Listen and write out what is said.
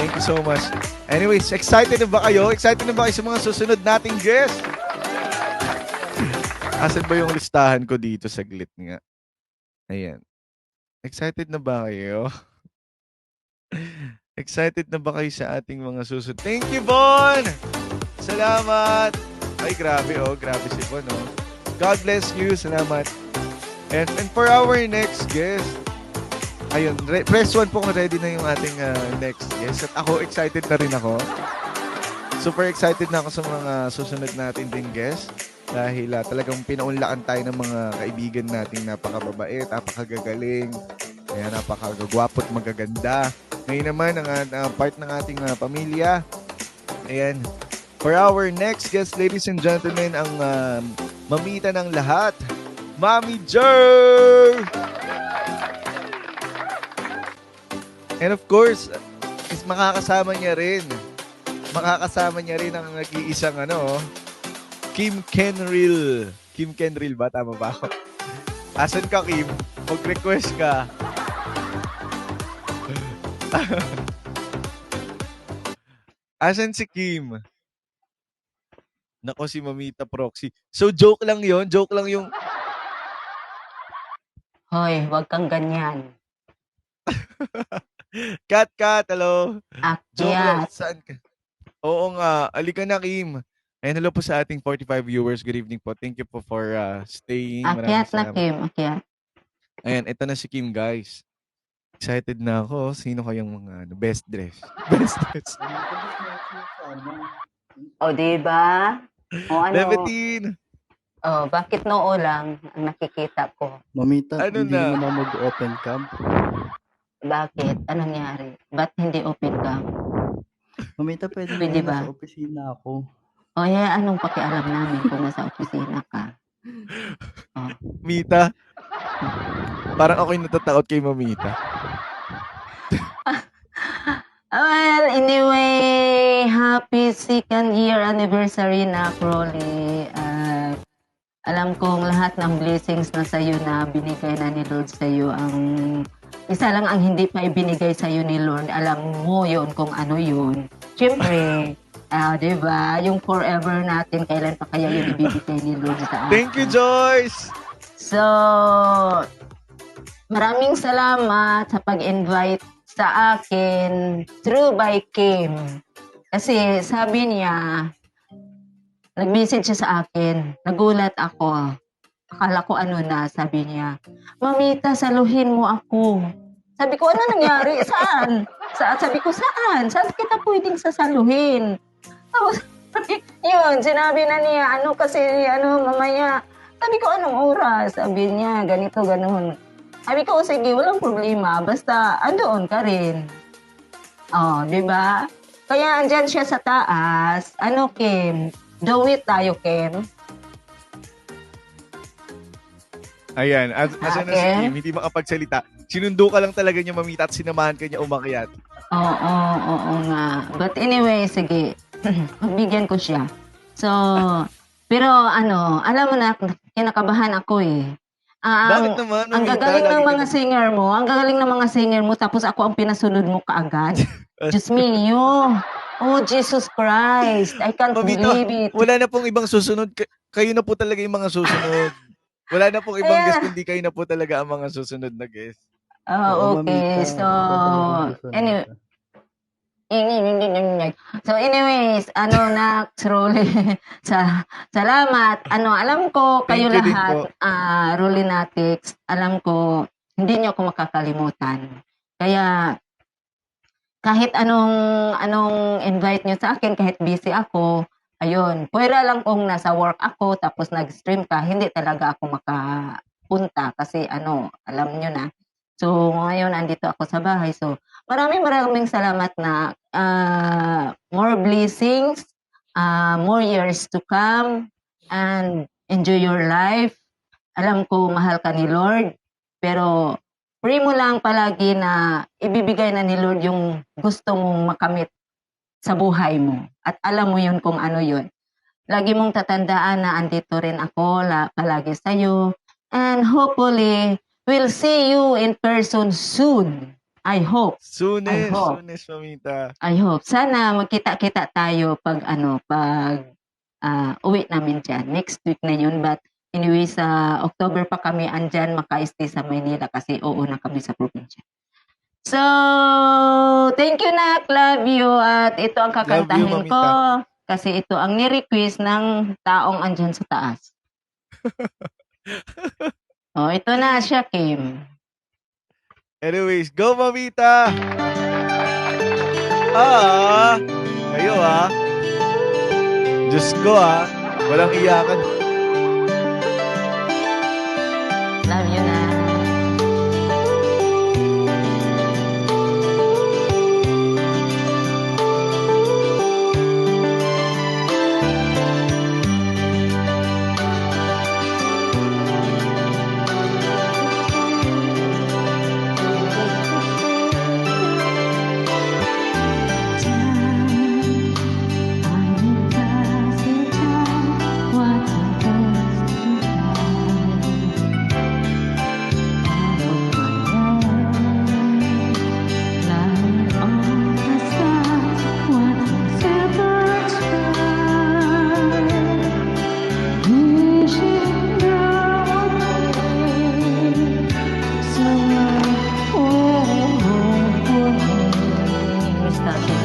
Thank you so much. Anyways, excited na ba kayo? Excited na ba kayo sa mga susunod nating guest? Asan ba yung listahan ko dito? Saglit nga. Ayan. Excited na ba kayo? Excited na ba kayo sa ating mga susunod? Thank you, Bon! Salamat! Ay, grabe oh. Grabe si Bon oh. God bless you. Salamat. And for our next guest, ayun, press 1 po kung ready na yung ating next guest. At ako, excited na rin ako. Super excited na ako sa mga susunod natin din guest. Dahil talagang pinaunlakan tayo ng mga kaibigan nating napakababait, napakagagaling, kaya napakagwapo at magaganda. Ngayon naman, ang part ng ating pamilya. Ayan. For our next guest, ladies and gentlemen, ang mamita ng lahat, Mami Jer! And of course, is makakasama niya rin. Makakasama niya rin ang nag-iisang Kim Kenril. Kim Kenril ba? Tama ba ako? Asan ka, Kim? Mag-request ka. Asan si Kim? Nako, si Mamita Proxy. So, joke lang yon, joke lang yung... Hoy, wag kang ganyan. Kat, hello. Joke lang, Akyat. saan ka? Oo nga, alika na, Kim. And hello po sa ating 45 viewers. Good evening po. Thank you po for staying. Akyat na, Kim. Akyat. Ayan, ito na si Kim, guys. Excited na ako. Sino kayang mga best dress? Best dress. O, diba? O, ano? Levitin! O, bakit noo lang ang nakikita ko? Mamita, Ano hindi na? naman ako mag-open cam. Bakit? Anong nangyari? Ba't hindi open ka? Mamita, pwede Pwede ba? ba? Nasa opisina ako. O, anong pakialam namin kung nasa opisina ka? O. Mita? Parang ako'y natatakot kay Mamita. Well, anyway, happy 2nd year anniversary na, Crowley. Alam kong lahat ng blessings na sa'yo na binigay na ni Lord sa'yo, ang isa lang ang hindi pa ibinigay sa'yo ni Lord. Alam mo yon kung ano yun. Siyempre, diba? Yung forever natin, kailan pa kaya yung ibibigay ni Lord sa atin? Thank you, Joyce! So, maraming salamat sa pag-invite sa akin through by Kim. Kasi sabi niya, nag-message siya sa akin. Nagulat ako. Akala ko sabi niya, Mamita, saluhin mo ako. Sabi ko, ano nangyari? Saan? Sabi ko, saan? Saan kita pwedeng sasaluhin? Tapos, yun, sinabi na niya, mamaya. Sabi ko, anong oras? Sabi niya, ganito, ganun. Sabi ko, sige, walang problema. Basta, andoon ka rin. Di ba? Kaya, andyan siya sa taas. Kim? Do it tayo, Kim. Ayan, asan na si Kim? Hindi makapagsalita. Sinundo ka lang talaga niya, Mamita, at sinamahan ka niya umakyat. Oo nga. But anyway, sige. Pagbigyan ko siya. So, pero alam mo na, kinakabahan ako eh. Bakit naman? Ang gagaling ng mga singer mo, tapos ako ang pinasunod mo kaagad. Diyos mio. Oh, Jesus Christ. I can't Mamita, believe it. wala na pong ibang susunod. Kayo na po talaga yung mga susunod. Wala na pong ibang guest, kundi kayo na po talaga ang mga susunod na guest. Oo, Okay. Mamita. So, Susunod anyway. ka. So anyways, Rolly, salamat. Alam ko kayo Thank you din lahat, po. Rollinatics, alam ko hindi niyo ako makakalimutan. Kaya kahit anong invite niyo sa akin, kahit busy ako, ayun, pwera lang kung nasa work ako tapos nag-stream ka, hindi talaga ako makapunta kasi alam niyo na. So ngayon andito ako sa bahay. So maraming salamat na more blessings, more years to come, and enjoy your life. Alam ko mahal ka ni Lord, pero pray mo lang palagi na ibibigay na ni Lord yung gusto mong makamit sa buhay mo. At alam mo yun kung ano yun. Lagi mong tatandaan na andito rin ako palagi sa'yo. And hopefully, we'll see you in person soon. I hope. Soonest, hope. soonest, mamita. I hope. Sana magkita-kita tayo pag uwi namin dyan. Next week na yun. But anyway, sa October pa kami andyan, maka-stay sa Manila kasi uuna kami sa probinsya. So, thank you, Nak. Love you. At ito ang kakantahin Mamita. ko. Kasi ito ang ni-request ng taong andyan sa taas. Ito na siya, Kim. Anyways, go, mamita! Kayo Diyos ko walang iyakan. Love you na. Start